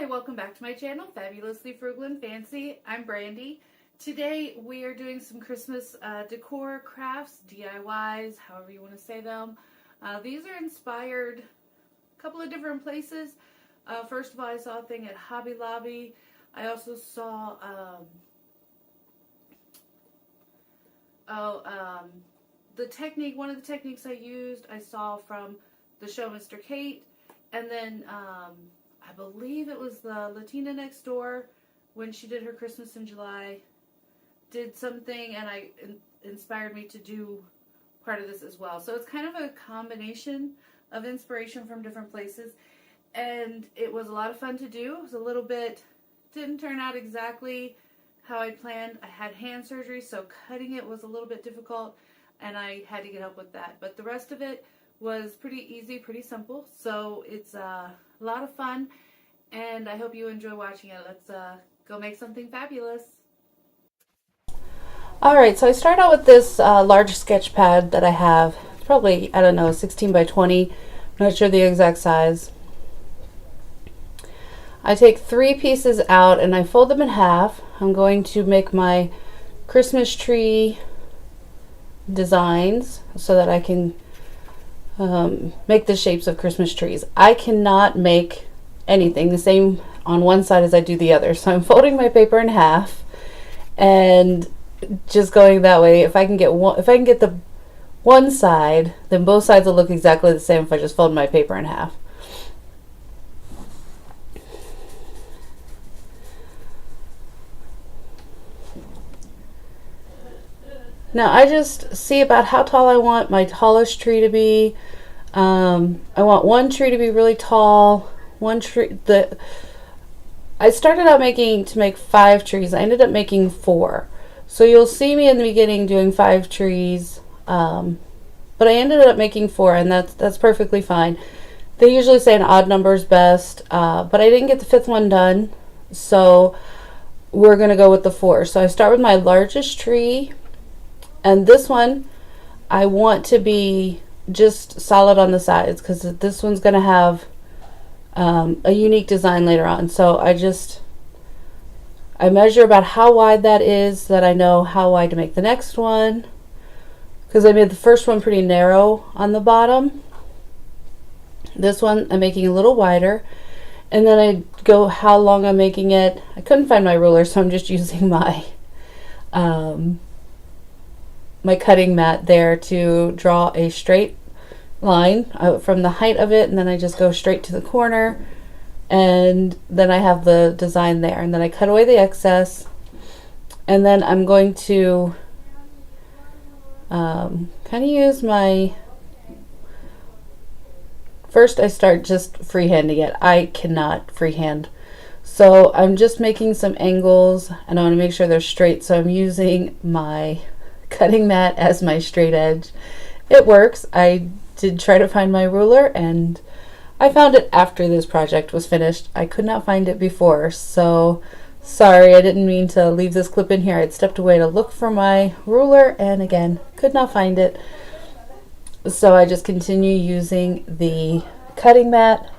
Hi, welcome back to my channel, Fabulously Frugal and Fancy. I'm Brandy. Today we are doing some Christmas decor crafts, DIYs, however you want to say them. These are inspired a couple of different places. First of all, I saw a thing at Hobby Lobby. I also saw one of the techniques I used, I saw from the show Mr. Kate. And then I believe it was the Latina next door when she did her Christmas in July, did something, and inspired me to do part of this as well. So it's kind of a combination of inspiration from different places, and it was a lot of fun to do. It was a little bit, didn't turn out exactly how I planned. I had hand surgery, so cutting it was a little bit difficult, and I had to get help with that. But the rest of it was pretty easy, pretty simple. So it's a lot of fun, and I hope you enjoy watching it. Let's go make something fabulous. Alright, so I start out with this large sketch pad that I have. It's probably, I don't know, 16 by 20. I'm not sure the exact size. I take 3 pieces out and I fold them in half. I'm going to make my Christmas tree designs so that I can make the shapes of Christmas trees. I cannot make anything the same on one side as I do the other, so I'm folding my paper in half and just going that way. If I can get the one side, then both sides will look exactly the same if I just fold my paper in half. Now I just see about how tall I want my tallest tree to be. I want one tree to be really tall. I started out to make 5 trees. I ended up making 4. So you'll see me in the beginning doing 5 trees, but I ended up making 4, and that's perfectly fine. They usually say an odd number is best, but I didn't get the 5th one done, so we're gonna go with the 4. So I start with my largest tree. And this one, I want to be just solid on the sides because this one's going to have a unique design later on. So I measure about how wide that is so that I know how wide to make the next one. Because I made the first one pretty narrow on the bottom. This one I'm making a little wider. And then I go how long I'm making it. I couldn't find my ruler, so I'm just using my cutting mat there to draw a straight line from the height of it, and then I just go straight to the corner, and then I have the design there, and then I cut away the excess, and then I'm going to kind of use first I start just freehanding it. I cannot freehand, so I'm just making some angles, and I want to make sure they're straight, so I'm using my cutting mat as my straight edge. It works. I did try to find my ruler, and I found it after this project was finished. I could not find it before, so sorry, I didn't mean to leave this clip in here. I'd stepped away to look for my ruler, and again, could not find it. So I just continue using the cutting mat.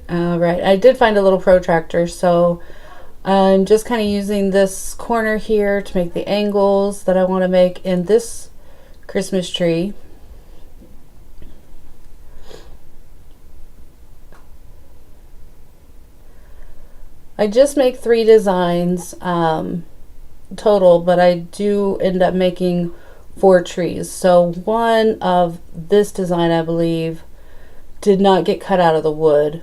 Alright, I did find a little protractor, so I'm just kind of using this corner here to make the angles that I want to make in this Christmas tree. I just make 3 designs total, but I do end up making 4 trees. So one of this design, I believe, did not get cut out of the wood.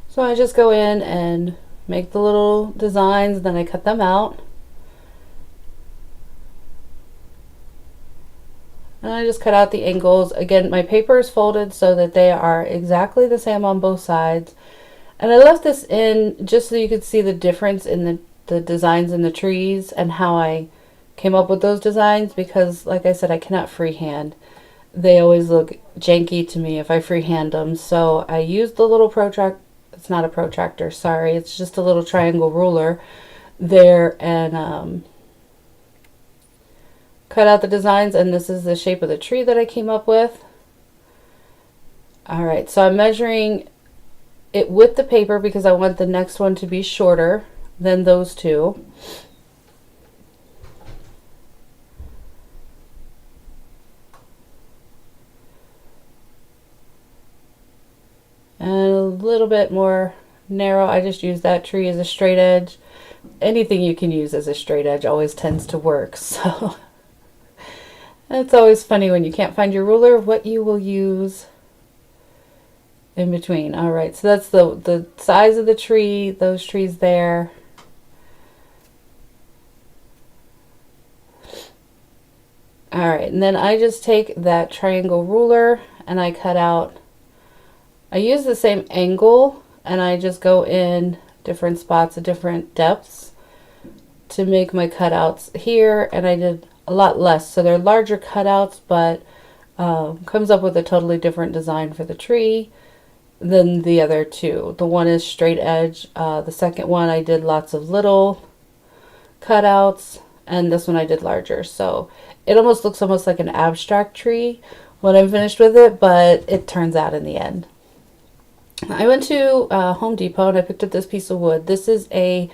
So I just go in and make the little designs, then I cut them out. And I just cut out the angles. Again, my paper is folded so that they are exactly the same on both sides. And I left this in just so you could see the difference in the designs in the trees and how I came up with those designs, because like I said, I cannot freehand. They always look janky to me if I freehand them. So I used the little protractor. It's not a protractor, sorry, it's just a little triangle ruler there, and cut out the designs, and this is the shape of the tree that I came up with. All right, so I'm measuring it with the paper because I want the next one to be shorter than those two. And a little bit more narrow. I just use that tree as a straight edge. Anything you can use as a straight edge always tends to work. So it's always funny when you can't find your ruler what you will use in between. All right, so that's the size of the tree, those trees there. All right, and then I just take that triangle ruler and I cut out, I use the same angle and I just go in different spots at different depths to make my cutouts here, and I did a lot less, so they're larger cutouts, but comes up with a totally different design for the tree than the other two. The one is straight edge, the second one I did lots of little cutouts, and this one I did larger, so it almost looks almost like an abstract tree when I'm finished with it, but it turns out in the end. I went to Home Depot and I picked up this piece of wood. This is a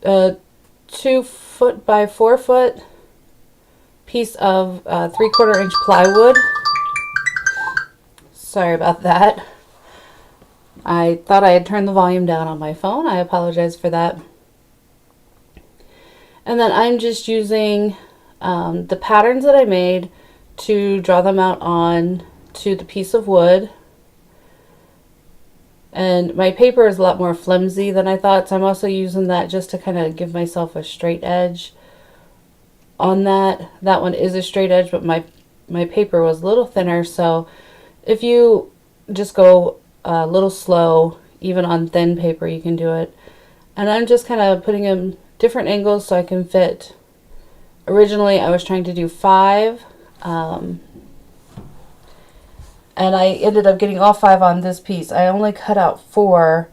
2 foot by 4 foot piece of 3/4 inch plywood. Sorry about that. I thought I had turned the volume down on my phone. I apologize for that. And then I'm just using the patterns that I made to draw them out on to the piece of wood. And my paper is a lot more flimsy than I thought, so I'm also using that just to kind of give myself a straight edge on that. That one is a straight edge, but my paper was a little thinner, so if you just go a little slow, even on thin paper, you can do it. And I'm just kind of putting them different angles so I can fit. Originally, I was trying to do 5, and I ended up getting all 5 on this piece. I only cut out 4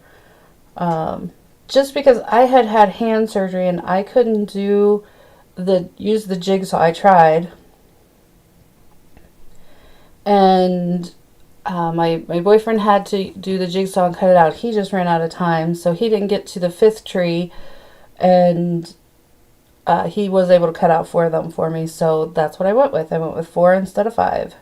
just because I had had hand surgery and I couldn't use the jigsaw. I tried, and my boyfriend had to do the jigsaw and cut it out. He just ran out of time, so he didn't get to the 5th tree, and he was able to cut out 4 of them for me, so that's what I went with. I went with 4 instead of 5.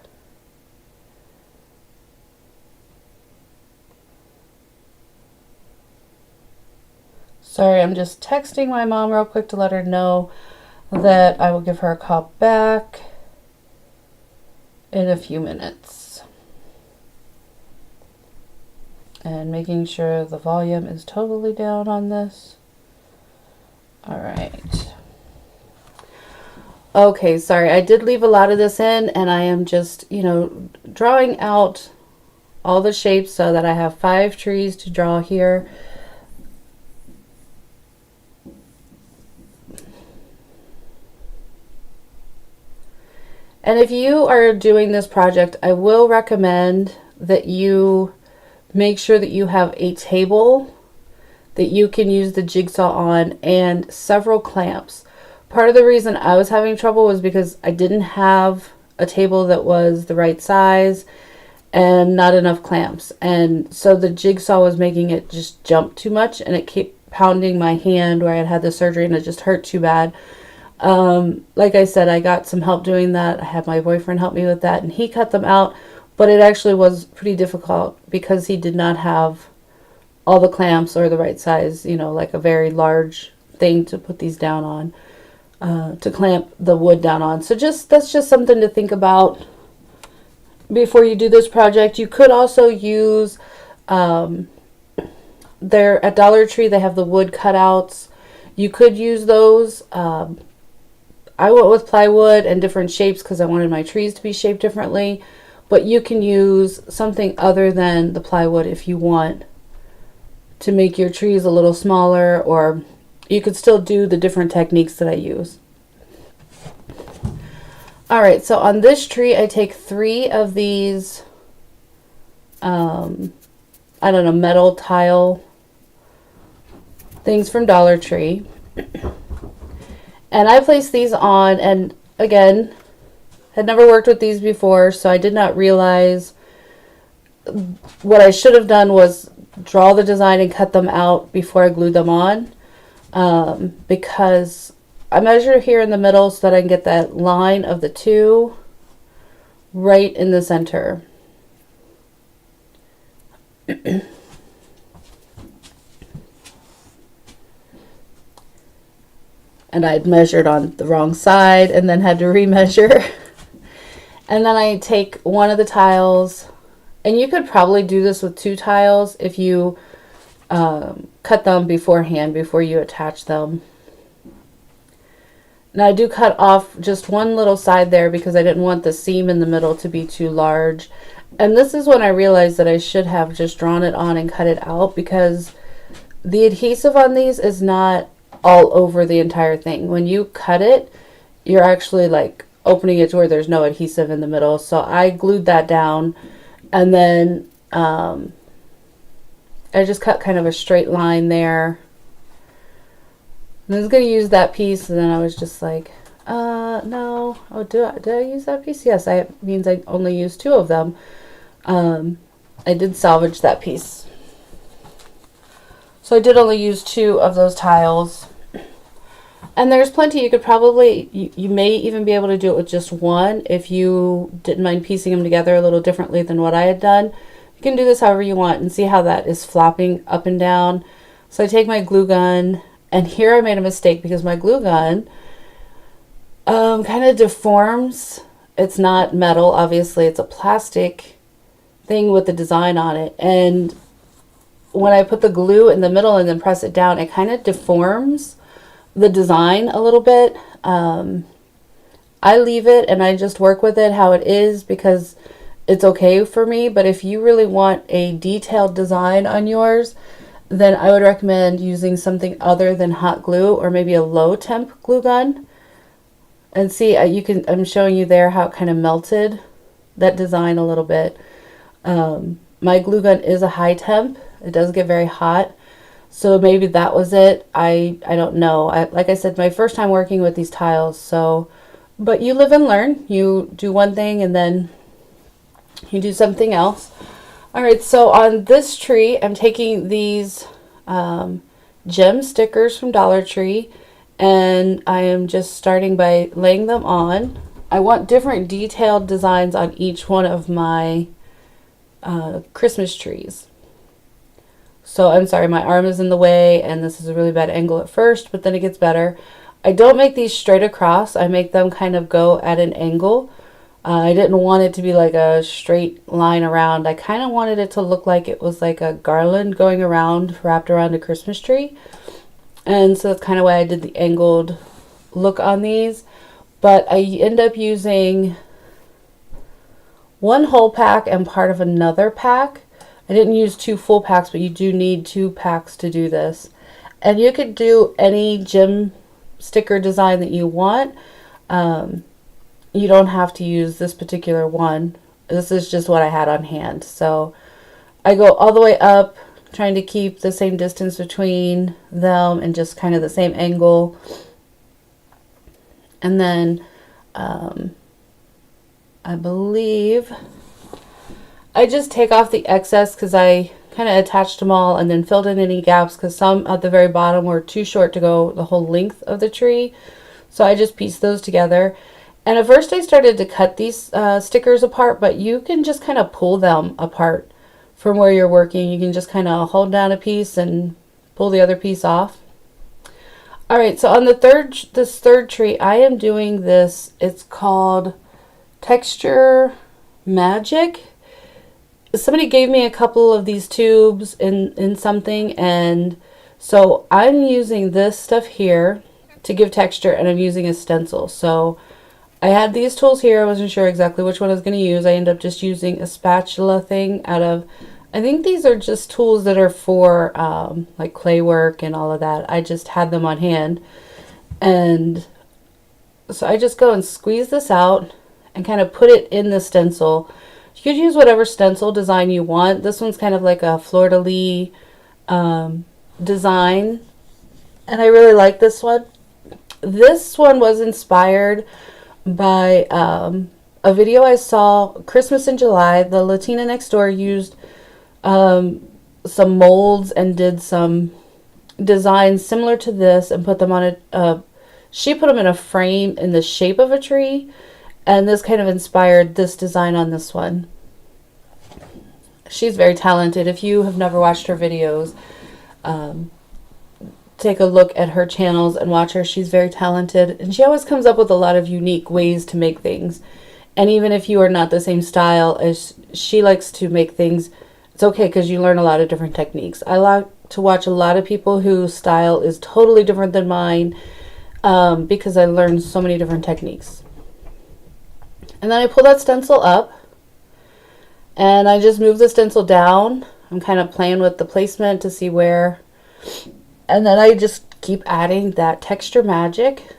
Sorry, I'm just texting my mom real quick to let her know that I will give her a call back in a few minutes. And making sure the volume is totally down on this. All right. Okay, sorry, I did leave a lot of this in, and I am just, drawing out all the shapes so that I have 5 trees to draw here. And if you are doing this project, I will recommend that you make sure that you have a table that you can use the jigsaw on and several clamps. Part of the reason I was having trouble was because I didn't have a table that was the right size and not enough clamps. And so the jigsaw was making it just jump too much, and it kept pounding my hand where I had had the surgery, and it just hurt too bad. Like I said, I got some help doing that. I had my boyfriend help me with that, and he cut them out, but it actually was pretty difficult because he did not have all the clamps or the right size, like a very large thing to put these down on, to clamp the wood down on. So that's just something to think about before you do this project. You could also use, there at Dollar Tree, they have the wood cutouts. You could use those. I went with plywood and different shapes because I wanted my trees to be shaped differently, but you can use something other than the plywood if you want to make your trees a little smaller, or you could still do the different techniques that I use. Alright, so on this tree I take 3 of these, metal tile things from Dollar Tree. And I place these on, and again, had never worked with these before, so I did not realize what I should have done was draw the design and cut them out before I glued them on, because I measure here in the middle so that I can get that line of the two right in the center. And I'd measured on the wrong side and then had to remeasure. And then I take one of the tiles, and you could probably do this with 2 tiles if you cut them beforehand before you attach them. Now I do cut off just one little side there because I didn't want the seam in the middle to be too large. And this is when I realized that I should have just drawn it on and cut it out, because the adhesive on these is not all over the entire thing. When you cut it, you're actually like opening it to where there's no adhesive in the middle. So I glued that down, and then I just cut kind of a straight line there. And I was going to use that piece, and then I was just like, no. Oh, did I use that piece? Yes, it means I only used 2 of them. I did salvage that piece. So I did only use 2 of those tiles. And there's plenty. You could probably, you may even be able to do it with just 1 if you didn't mind piecing them together a little differently than what I had done. You can do this however you want and see how that is flopping up and down. So I take my glue gun, and here I made a mistake because my glue gun kind of deforms. It's not metal, obviously. It's a plastic thing with the design on it. And when I put the glue in the middle and then press it down, it kind of deforms the design a little bit. I leave it and I just work with it how it is because it's okay for me. But if you really want a detailed design on yours, then I would recommend using something other than hot glue, or maybe a low temp glue gun. And see, I'm showing you there how it kind of melted that design a little bit. My glue gun is a high temp. It does get very hot. So maybe that was it. I don't know. Like I said, my first time working with these tiles. So, but you live and learn. You do one thing and then you do something else. All right. So on this tree, I'm taking these gem stickers from Dollar Tree, and I am just starting by laying them on. I want different detailed designs on each one of my Christmas trees. So I'm sorry, my arm is in the way, and this is a really bad angle at first, but then it gets better. I don't make these straight across. I make them kind of go at an angle. I didn't want it to be like a straight line around. I kind of wanted it to look like it was like a garland going around, wrapped around a Christmas tree. And so that's kind of why I did the angled look on these. But I end up using 1 whole pack and part of another pack. I didn't use 2 full packs, but you do need 2 packs to do this. And you could do any gem sticker design that you want. You don't have to use this particular one. This is just what I had on hand. So I go all the way up, trying to keep the same distance between them and just kind of the same angle. And then I believe I just take off the excess because I kind of attached them all and then filled in any gaps because some at the very bottom were too short to go the whole length of the tree. So I just pieced those together. And at first I started to cut these stickers apart, but you can just kind of pull them apart from where you're working. You can just kind of hold down a piece and pull the other piece off. All right, so on this third tree, I am doing this. It's called Texture Magic. Somebody gave me a couple of these tubes in something, and so I'm using this stuff here to give texture, and I'm using a stencil. So I had these tools here. I wasn't sure exactly which one I was going to use. I ended up just using a spatula thing out of, I think these are just tools that are for like clay work and all of that. I just had them on hand. And so I just go and squeeze this out and kind of put it in the stencil. You could use whatever stencil design you want. This one's kind of like a fleur-de-lis design. And I really like this one. This one was inspired by a video I saw, Christmas in July. The Latina next door used some molds and did some designs similar to this and put them on she put them in a frame in the shape of a tree, and this kind of inspired this design on this one. She's very talented. If you have never watched her videos, take a look at her channels and watch her. She's very talented, and she always comes up with a lot of unique ways to make things. And even if you are not the same style as she likes to make things, it's okay because you learn a lot of different techniques. I like to watch a lot of people whose style is totally different than mine, because I learned so many different techniques. And then I pull that stencil up and I just move the stencil down. I'm kind of playing with the placement to see where, and then I just keep adding that texture magic.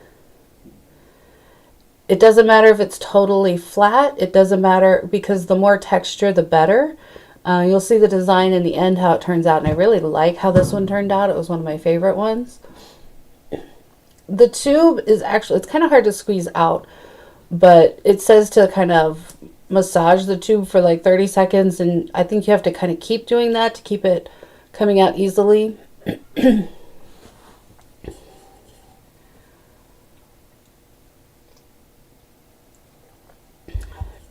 It doesn't matter if it's totally flat. It doesn't matter, because the more texture, the better. You'll see the design in the end, how it turns out, and I really like how this one turned out. It was one of my favorite ones. The tube is actually, it's kind of hard to squeeze out, but it says to kind of massage the tube for like 30 seconds, and I think you have to kind of keep doing that to keep it coming out easily.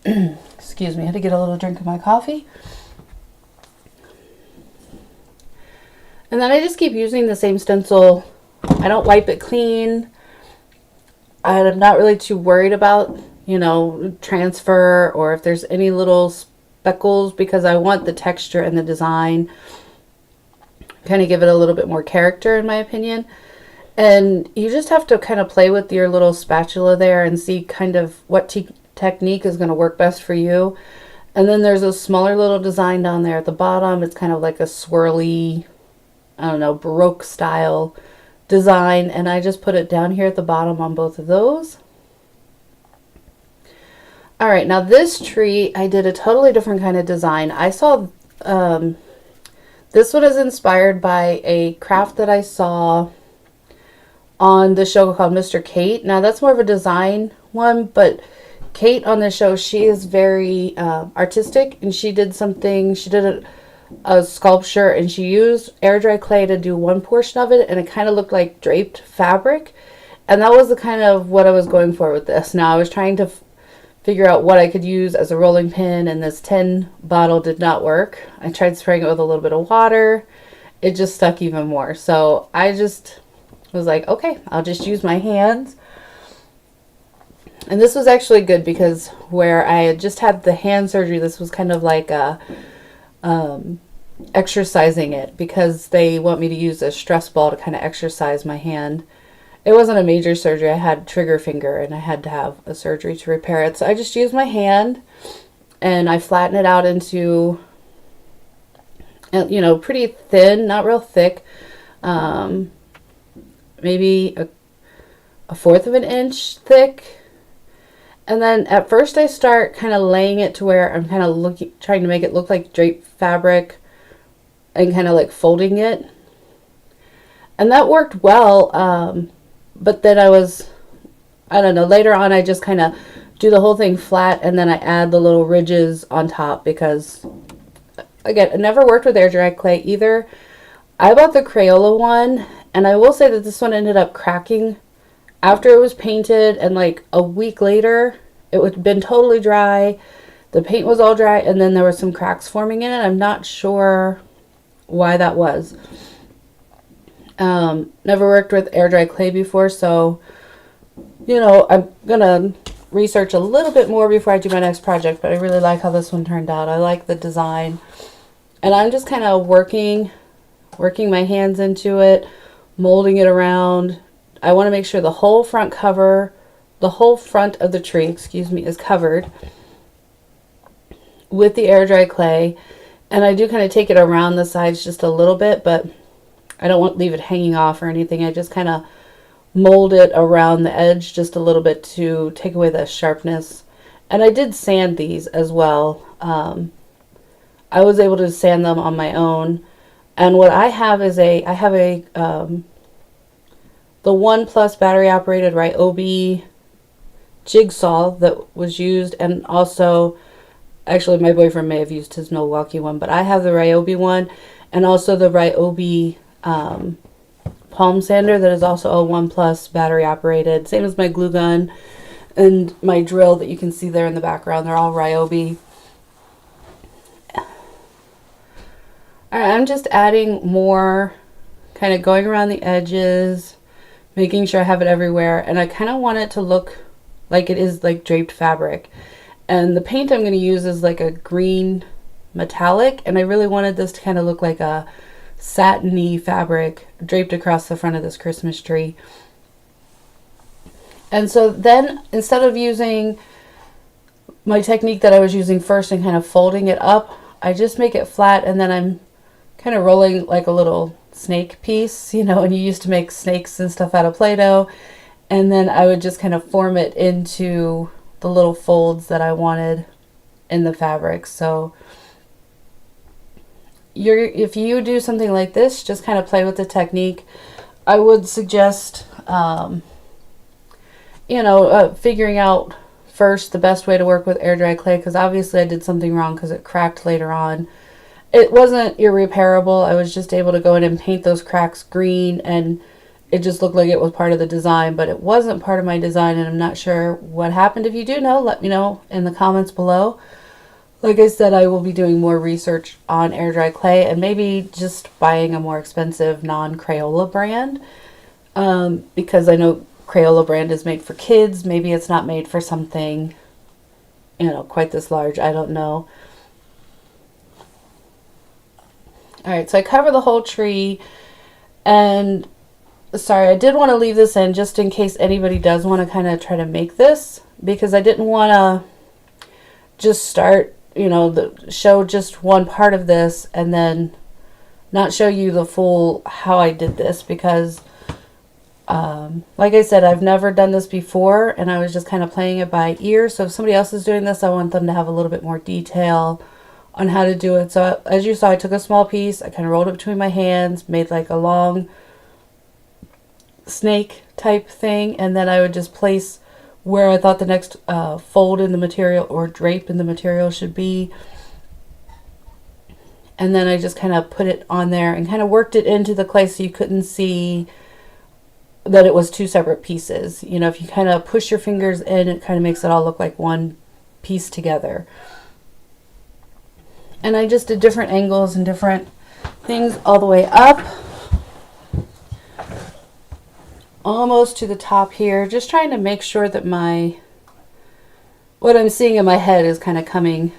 Excuse me, I had to get a little drink of my coffee. And then I just keep using the same stencil. I don't wipe it clean. I'm not really too worried about, you know, transfer or if there's any little speckles, because I want the texture and the design, kind of give it a little bit more character, in my opinion. And you just have to kind of play with your little spatula there and see kind of what technique is going to work best for you. And then there's a smaller little design down there at the bottom. It's kind of like a swirly, I don't know, Baroque style design, and I just put it down here at the bottom on both of those. All right, now this tree, I did a totally different kind of design. I saw this one is inspired by a craft that I saw on the show called Mr. Kate. Now that's more of a design one, but Kate on the show, she is very artistic, and she did something, she did a sculpture, and she used air dry clay to do one portion of it, and it kind of looked like draped fabric, and that was the kind of what I was going for with this. Now I was trying to figure out what I could use as a rolling pin, and this tin bottle did not work. I tried spraying it with a little bit of water. It just stuck even more. So I just was like, okay, I'll just use my hands. And this was actually good because where I had just had the hand surgery, this was kind of like a exercising it, because they want me to use a stress ball to kind of exercise my hand. It wasn't a major surgery. I had trigger finger and I had to have a surgery to repair it. So I just used my hand and I flatten it out into, you know, pretty thin, not real thick, maybe a fourth of an inch thick. And then at first I start kind of laying it to where I'm kind of trying to make it look like draped fabric and kind of like folding it. And that worked well. But then I don't know, later on I just kind of do the whole thing flat, and then I add the little ridges on top, because again, I never worked with air dry clay either. I bought the Crayola one, and I will say that this one ended up cracking after it was painted, and like a week later it had been totally dry. The paint was all dry, and then there were some cracks forming in it. I'm not sure why that was. Never worked with air dry clay before, so you know, I'm gonna research a little bit more before I do my next project, but I really like how this one turned out. I like the design, and I'm just kind of working my hands into it, molding it around. I want to make sure the whole front of the tree, excuse me, is covered with the air dry clay, and I do kind of take it around the sides just a little bit, but I don't want to leave it hanging off or anything. I just kind of mold it around the edge just a little bit to take away the sharpness. And I did sand these as well. I was able to sand them on my own. And what I have is the ONE+ battery operated Ryobi jigsaw that was used, and also, actually my boyfriend may have used his Milwaukee one, but I have the Ryobi one, and also the Ryobi palm sander that is also a 1 Plus battery operated, same as my glue gun and my drill that you can see there in the background. They're all Ryobi. Alright, I'm just adding more, kind of going around the edges, making sure I have it everywhere, and I kind of want it to look like it is like draped fabric. And the paint I'm going to use is like a green metallic, and I really wanted this to kind of look like a satiny fabric draped across the front of this Christmas tree. And so then, instead of using my technique that I was using first and kind of folding it up, I just make it flat, and then I'm kind of rolling like a little snake piece, you know, and you used to make snakes and stuff out of Play-Doh, and then I would just kind of form it into the little folds that I wanted in the fabric. So if you do something like this, just kind of play with the technique. I would suggest figuring out first the best way to work with air dry clay, because obviously I did something wrong because it cracked later on. It wasn't irreparable. I was just able to go in and paint those cracks green, and it just looked like it was part of the design, but it wasn't part of my design, and I'm not sure what happened. If you do know, let me know in the comments below. Like I said, I will be doing more research on air dry clay, and maybe just buying a more expensive non-Crayola brand, because I know Crayola brand is made for kids. Maybe it's not made for something, quite this large. I don't know. Alright, so I cover the whole tree, and sorry, I did want to leave this in just in case anybody does want to kind of try to make this, because I didn't want to just start, show just one part of this and then not show you the full how I did this, because like I said, I've never done this before, and I was just kind of playing it by ear. So if somebody else is doing this, I want them to have a little bit more detail on how to do it. So as you saw, I took a small piece, I kind of rolled it between my hands, made like a long snake type thing, and then I would just place where I thought the next fold in the material or drape in the material should be. And then I just kind of put it on there and kind of worked it into the clay so you couldn't see that it was two separate pieces. If you kind of push your fingers in, it kind of makes it all look like one piece together. And I just did different angles and different things all the way up, almost to the top here, just trying to make sure that what I'm seeing in my head is kind of coming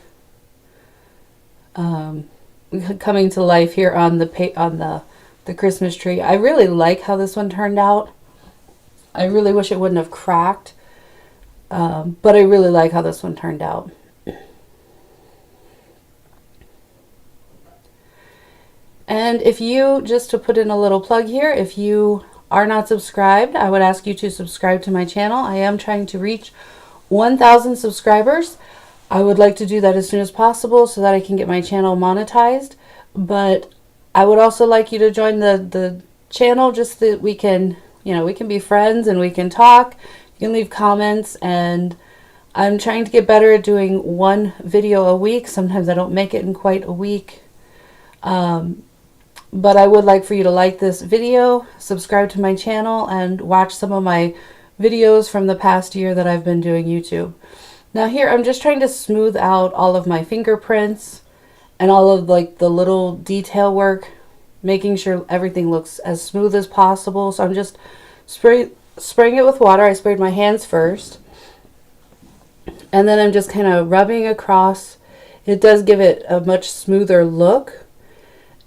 to life here on the Christmas tree. I really like how this one turned out. I really wish it wouldn't have cracked, but I really like how this one turned out. And if you, just to put in a little plug here, if you are not subscribed, I would ask you to subscribe to my channel. I am trying to reach 1,000 subscribers. I would like to do that as soon as possible so that I can get my channel monetized. But I would also like you to join the channel, just that we can, we can be friends and we can talk. You can leave comments, and I'm trying to get better at doing one video a week. Sometimes I don't make it in quite a week. But I would like for you to like this video, subscribe to my channel, and watch some of my videos from the past year that I've been doing YouTube. Now here, I'm just trying to smooth out all of my fingerprints and all of like the little detail work, making sure everything looks as smooth as possible. So I'm just spraying it with water. I sprayed my hands first, and then I'm just kind of rubbing across. It does give it a much smoother look.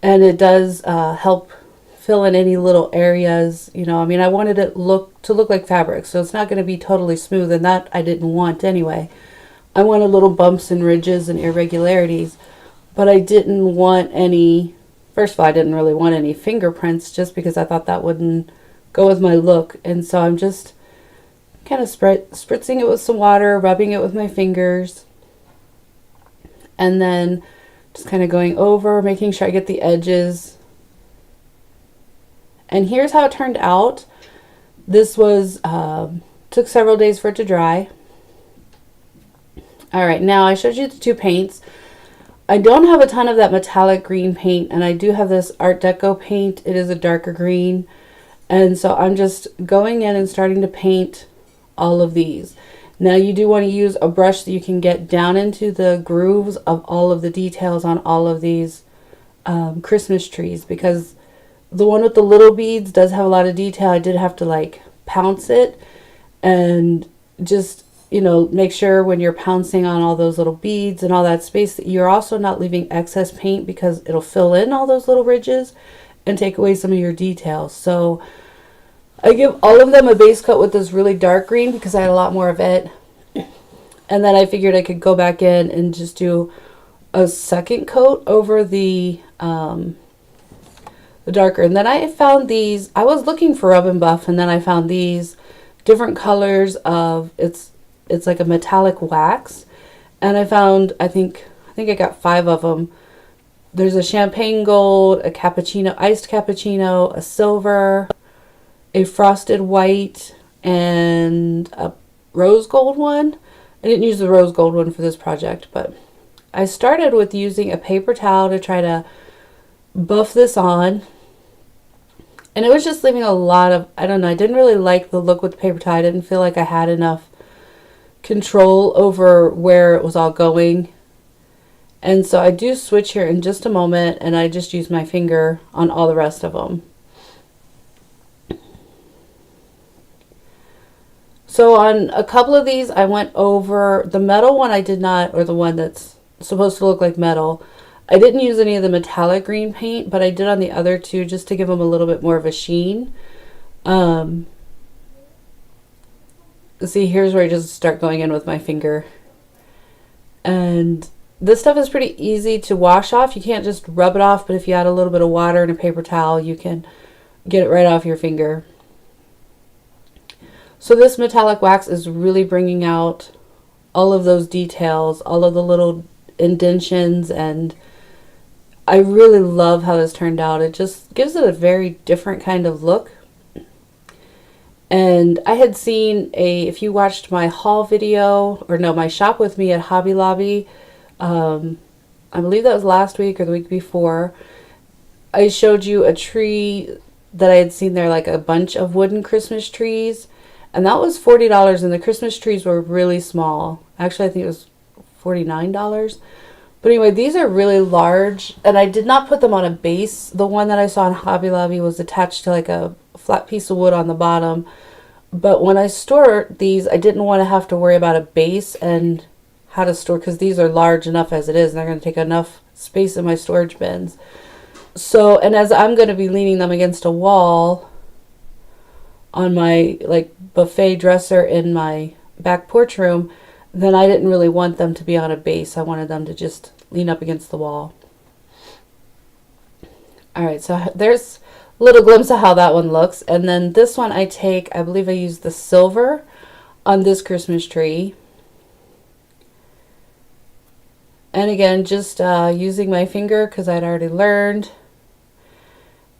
And it does help fill in any little areas, I wanted it to look like fabric, so it's not going to be totally smooth, and that I didn't want anyway. I wanted little bumps and ridges and irregularities, but I didn't want any, first of all, I didn't really want any fingerprints, just because I thought that wouldn't go with my look. And so I'm just kind of spritzing it with some water, rubbing it with my fingers, and then just kind of going over, making sure I get the edges. And here's how it turned out. This was, took several days for it to dry. All right, now I showed you the two paints. I don't have a ton of that metallic green paint, and I do have this Art Deco paint. It is a darker green. And so I'm just going in and starting to paint all of these. Now you do want to use a brush so you can get down into the grooves of all of the details on all of these Christmas trees, because the one with the little beads does have a lot of detail. I did have to like pounce it and just, you know, make sure when you're pouncing on all those little beads and all that space that you're also not leaving excess paint, because it'll fill in all those little ridges and take away some of your details. So I give all of them a base coat with this really dark green because I had a lot more of it. And then I figured I could go back in and just do a second coat over the darker. And then I found these, I was looking for Rub and Buff, and then I found these different colors of, it's like a metallic wax. And I found, I think I got 5 of them. There's a champagne gold, a cappuccino, iced cappuccino, a silver, a frosted white, and a rose gold one. I didn't use the rose gold one for this project, but I started with using a paper towel to try to buff this on. And it was just leaving a lot of, I don't know, I didn't really like the look with the paper towel. I didn't feel like I had enough control over where it was all going. And so I do switch here in just a moment, and I just use my finger on all the rest of them. So on a couple of these, I went over the metal one. I did not, or the one that's supposed to look like metal. I didn't use any of the metallic green paint, but I did on the other two just to give them a little bit more of a sheen. See, here's where I just start going in with my finger. And this stuff is pretty easy to wash off. You can't just rub it off, but if you add a little bit of water and a paper towel, you can get it right off your finger. So this metallic wax is really bringing out all of those details, all of the little indentions, and I really love how this turned out. It just gives it a very different kind of look. And I had seen if you watched my haul video, or no, my shop with me at Hobby Lobby, I believe that was last week or the week before, I showed you a tree that I had seen there, like a bunch of wooden Christmas trees. And that was $40, and the Christmas trees were really small. Actually, I think it was $49. But anyway, these are really large, and I did not put them on a base. The one that I saw in Hobby Lobby was attached to like a flat piece of wood on the bottom. But when I store these, I didn't want to have to worry about a base and how to store, because these are large enough as it is, and they're going to take enough space in my storage bins. So, and as I'm going to be leaning them against a wall on my like buffet dresser in my back porch room, then I didn't really want them to be on a base. I wanted them to just lean up against the wall. Alright, so there's a little glimpse of how that one looks. And then this one I believe I used the silver on this Christmas tree. And again, just using my finger because I'd already learned.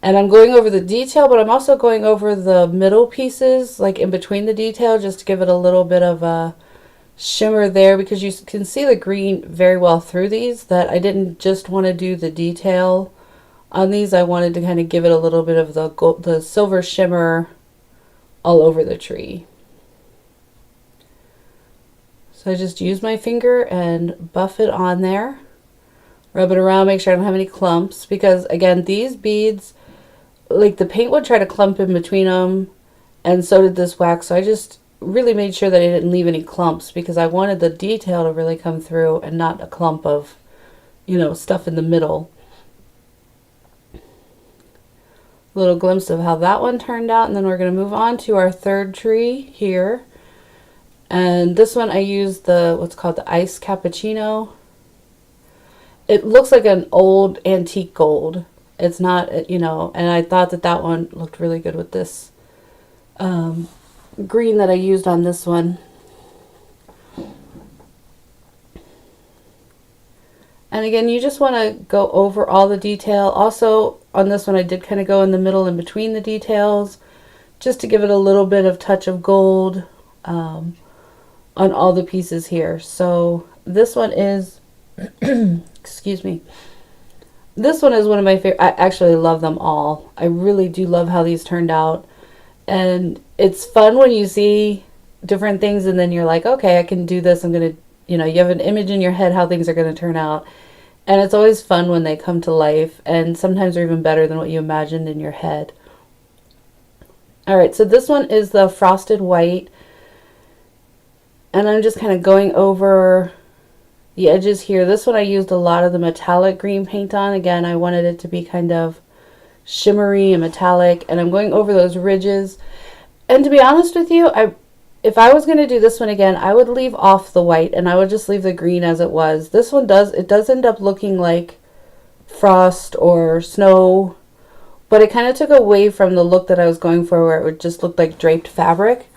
And I'm going over the detail, but I'm also going over the middle pieces, like in between the detail, just to give it a little bit of a shimmer there, because you can see the green very well through these, that I didn't just want to do the detail on these. I wanted to kind of give it a little bit of the gold, the silver shimmer all over the tree. So I just use my finger and buff it on there, rub it around, make sure I don't have any clumps, because again, these beads, like the paint would try to clump in between them, and so did this wax. So I just really made sure that I didn't leave any clumps, because I wanted the detail to really come through and not a clump of, you know, stuff in the middle. Little glimpse of how that one turned out, and then we're going to move on to our third tree here. And this one I used the what's called the iced cappuccino. It looks like an old antique gold. It's not, you know, and I thought that that one looked really good with this green that I used on this one. And again, you just want to go over all the detail. Also, on this one, I did kind of go in the middle in between the details, just to give it a little bit of touch of gold on all the pieces here. So This one is, excuse me. This one is one of my favorite. I actually love them all. I really do love how these turned out. And it's fun when you see different things and then you're like, okay, I can do this. I'm going to, you have an image in your head how things are going to turn out. And it's always fun when they come to life. And sometimes they're even better than what you imagined in your head. All right, so this one is the frosted white. And I'm just kind of going over the edges here. This one I used a lot of the metallic green paint on. Again, I wanted it to be kind of shimmery and metallic, and I'm going over those ridges. And to be honest with you, if I was going to do this one again, I would leave off the white and I would just leave the green as it was. This one does end up looking like frost or snow, but it kind of took away from the look that I was going for, where it would just look like draped fabric.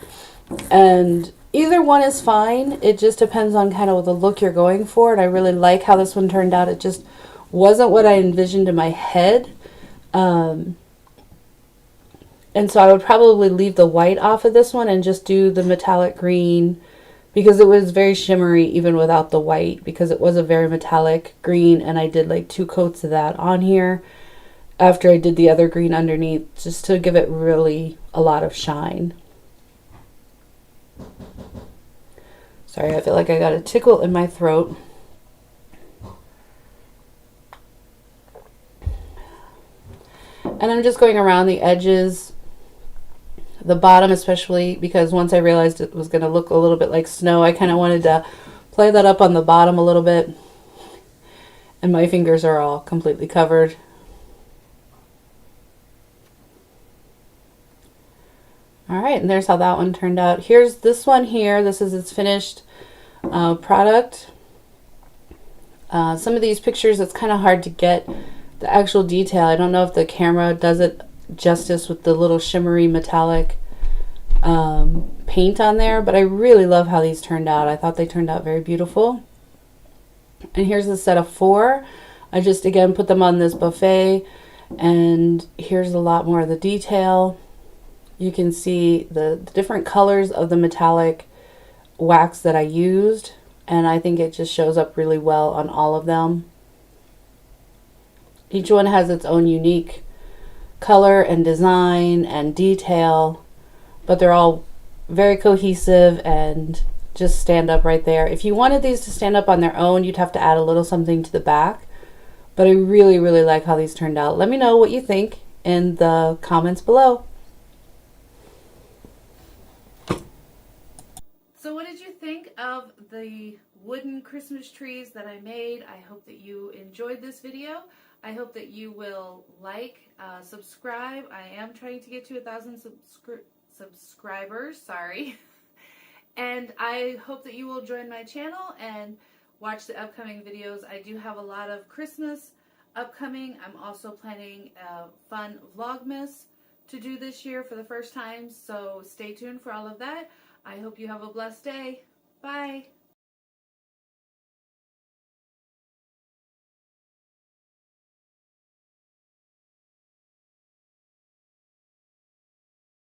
And either one is fine. It just depends on kind of the look you're going for. And I really like how this one turned out. It just wasn't what I envisioned in my head. And so I would probably leave the white off of this one and just do the metallic green, because it was very shimmery even without the white, because it was a very metallic green, and I did like 2 coats of that on here after I did the other green underneath, just to give it really a lot of shine. Sorry, I feel like I got a tickle in my throat. And I'm just going around the edges, the bottom especially, because once I realized it was going to look a little bit like snow, I kind of wanted to play that up on the bottom a little bit. And my fingers are all completely covered. Alright, and there's how that one turned out. Here's this one here. This is its finished product. Some of these pictures, it's kind of hard to get the actual detail. I don't know if the camera does it justice with the little shimmery metallic paint on there, but I really love how these turned out. I thought they turned out very beautiful. And here's a set of 4. I just again put them on this buffet, and here's a lot more of the detail. You can see the different colors of the metallic wax that I used, and I think it just shows up really well on all of them. Each one has its own unique color and design and detail, but they're all very cohesive and just stand up right there. If you wanted these to stand up on their own, you'd have to add a little something to the back, but I really, really like how these turned out. Let me know what you think in the comments below. So what did you think of the wooden Christmas trees that I made? I hope that you enjoyed this video. I hope that you will like, subscribe. I am trying to get to 1,000 subscribers, sorry. And I hope that you will join my channel and watch the upcoming videos. I do have a lot of Christmas upcoming. I'm also planning a fun Vlogmas to do this year for the first time, so stay tuned for all of that. I hope you have a blessed day. Bye.